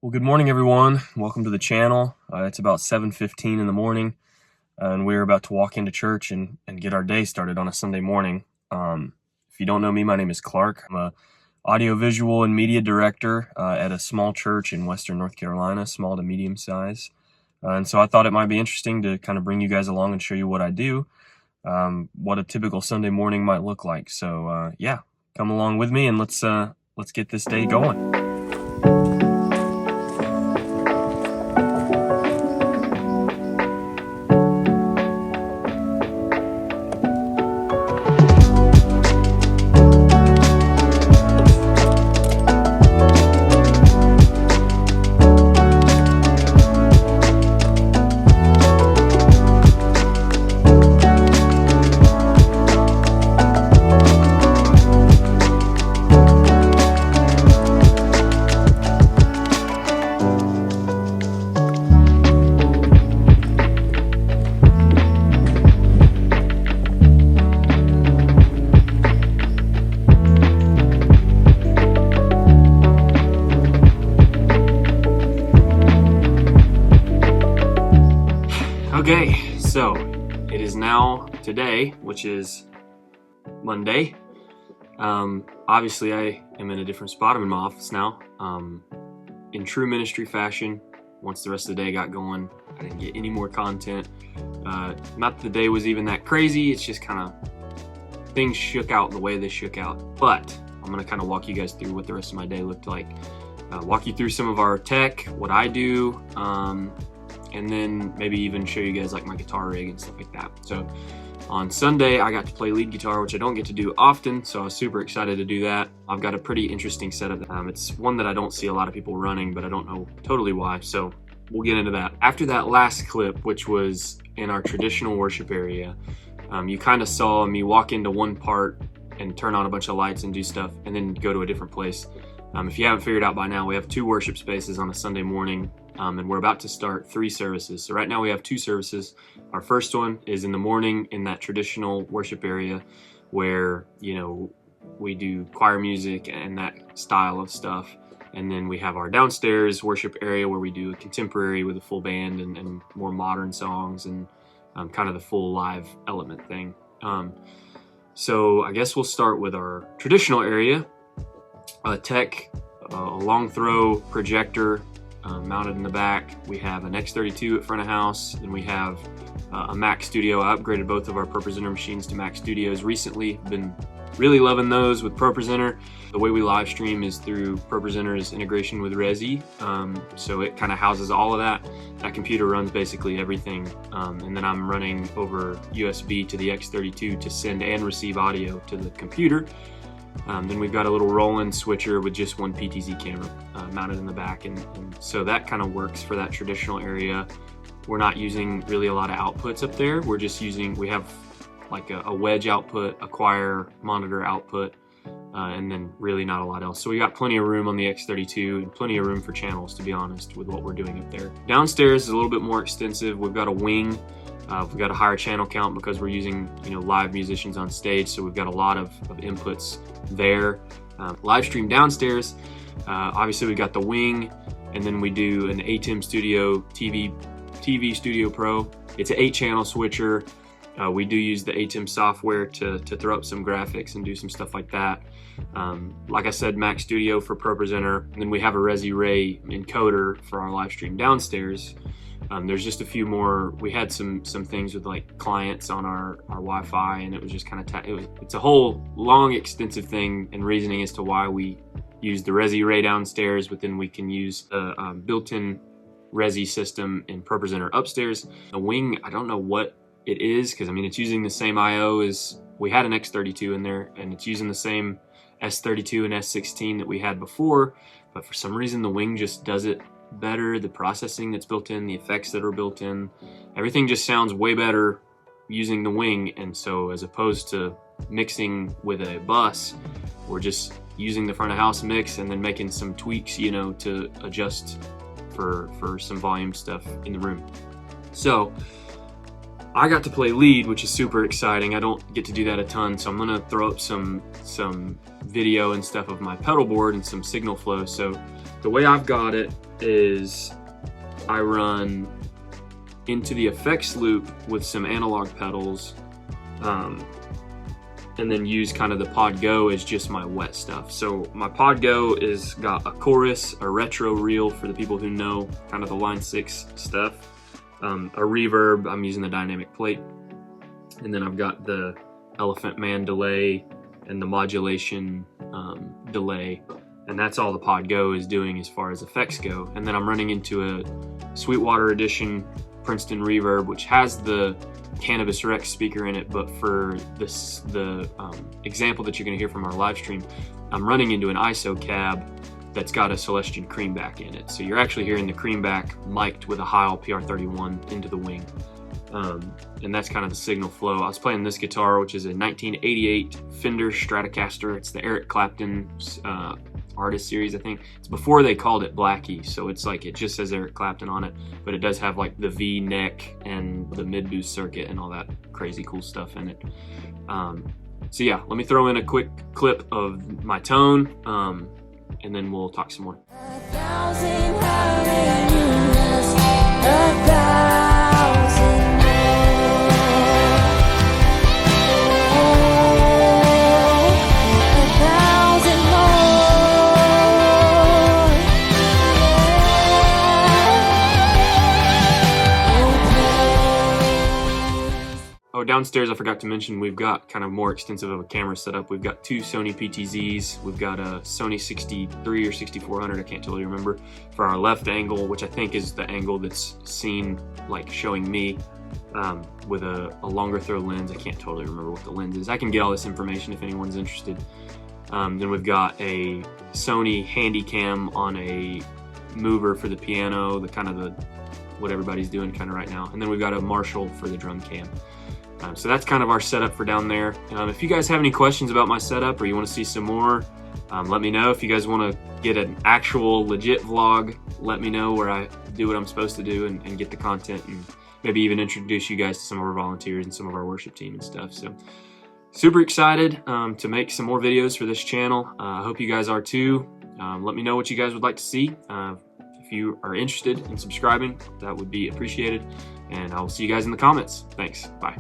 Well, good morning, everyone. Welcome to the channel. It's about 7:15 in the morning, and we're about to walk into church and get our day started on a Sunday morning. If you don't know me, my name is Clark. I'm a audiovisual and media director at a small church in Western North Carolina, small to medium size. And so I thought it might be interesting to kind of bring you guys along and show you what I do, what a typical Sunday morning might look like. So yeah, come along with me and let's get this day going. Okay, so it is now today, which is Monday. Obviously I am in a different spot. I'm in my office now. In true ministry fashion, once the rest of the day got going, I didn't get any more content. Not that the day was even that crazy, it's just kind of things shook out the way they shook out. But I'm gonna kind of walk you guys through what the rest of my day looked like. Walk you through some of our tech, what I do, and then maybe even show you guys like my guitar rig and stuff like that. So on Sunday, I got to play lead guitar, which I don't get to do often, so I was super excited to do that. I've got a pretty interesting setup. It's one that I don't see a lot of people running, but I don't know totally why, so we'll get into that. After that last clip, which was in our traditional worship area, you kind of saw me walk into one part and turn on a bunch of lights and do stuff, and then go to a different place. If you haven't figured out by now, we have 2 worship spaces on a Sunday morning. And we're about to start 3 services. So right now we have 2 services. Our first one is in the morning in that traditional worship area where, you know, we do choir music and that style of stuff. And then we have our downstairs worship area where we do a contemporary with a full band and more modern songs and kind of the full live element thing. So I guess we'll start with our traditional area. Tech, a long throw projector, mounted in the back. We have an X32 at front of house, and we have a Mac Studio. I upgraded both of our ProPresenter machines to Mac Studios recently. Been really loving those with ProPresenter. The way we live stream is through ProPresenter's integration with Resi, so it kind of houses all of that. That computer runs basically everything, and then I'm running over USB to the X32 to send and receive audio to the computer. Then we've got a little roll-in switcher with just one PTZ camera mounted in the back, and so that kind of works for that traditional area. We're not using really a lot of outputs up there. We're just using, we have like a wedge output, a choir monitor output, and then really not a lot else. So we got plenty of room on the X32 and plenty of room for channels, to be honest, with what we're doing up there. Downstairs is a little bit more extensive. We've got a wing. We've got a higher channel count because we're using, you know, live musicians on stage, so we've got a lot of inputs there. Live stream downstairs, obviously we got the wing, and then we do an ATEM Studio TV Studio Pro. It's an 8-channel switcher. We do use the ATEM software to throw up some graphics and do some stuff like that. Like I said, Mac Studio for ProPresenter, and then we have a Resi Ray encoder for our live stream downstairs. There's just a few more. We had some things with like clients on our Wi-Fi, and it was just kind of it's a whole long extensive thing and reasoning as to why we use the Resi Ray downstairs, but then we can use the built-in Resi system in ProPresenter upstairs. The wing, I don't know what it is, because I mean it's using the same I/O as we had an X32 in there, and it's using the same S32 and S16 that we had before, but for some reason the wing just does it better. The processing that's built in, the effects that are built in, everything just sounds way better using the wing. And so as opposed to mixing with a bus, we're just using the front of house mix and then making some tweaks, you know, to adjust for some volume stuff in the room. So I got to play lead, which is super exciting. I don't get to do that a ton, so I'm gonna throw up some video and stuff of my pedal board and some signal flow. So the way I've got it, is I run into the effects loop with some analog pedals, and then use kind of the Pod Go as just my wet stuff. So my Pod Go is got a chorus, a retro reel for the people who know kind of the Line 6 stuff, a reverb, I'm using the dynamic plate, and then I've got the Elephant Man delay and the modulation delay, and that's all the Pod Go is doing as far as effects go. And then I'm running into a Sweetwater Edition Princeton reverb, which has the Cannabis Rex speaker in it, but for this, the example that you're going to hear from our live stream, I'm running into an ISO cab that's got a Celestion Creamback in it. So you're actually hearing the Creamback mic'd with a Heil PR31 into the wing. And that's kind of the signal flow. I was playing this guitar, which is a 1988 Fender Stratocaster. It's the Eric Clapton artist series, I think. It's before they called it Blackie, so it's like it just says Eric Clapton on it, but it does have like the V neck and the mid boost circuit and all that crazy cool stuff in it. So yeah, let me throw in a quick clip of my tone, and then we'll talk some more. Downstairs, I forgot to mention, we've got kind of more extensive of a camera setup. We've got two Sony PTZs. We've got a Sony 63 or 6400, I can't totally remember, for our left angle, which I think is the angle that's seen, like showing me, with a longer throw lens. I can't totally remember what the lens is. I can get all this information if anyone's interested. Then we've got a Sony Handycam on a mover for the piano, the kind of the what everybody's doing kind of right now. And then we've got a Marshall for the drum cam. So that's kind of our setup for down there. If you guys have any questions about my setup or you want to see some more, let me know. If you guys want to get an actual legit vlog, let me know, where I do what I'm supposed to do and get the content, and maybe even introduce you guys to some of our volunteers and some of our worship team and stuff. So super excited to make some more videos for this channel. I hope you guys are too. Let me know what you guys would like to see. If you are interested in subscribing, that would be appreciated. And I will see you guys in the comments. Thanks. Bye.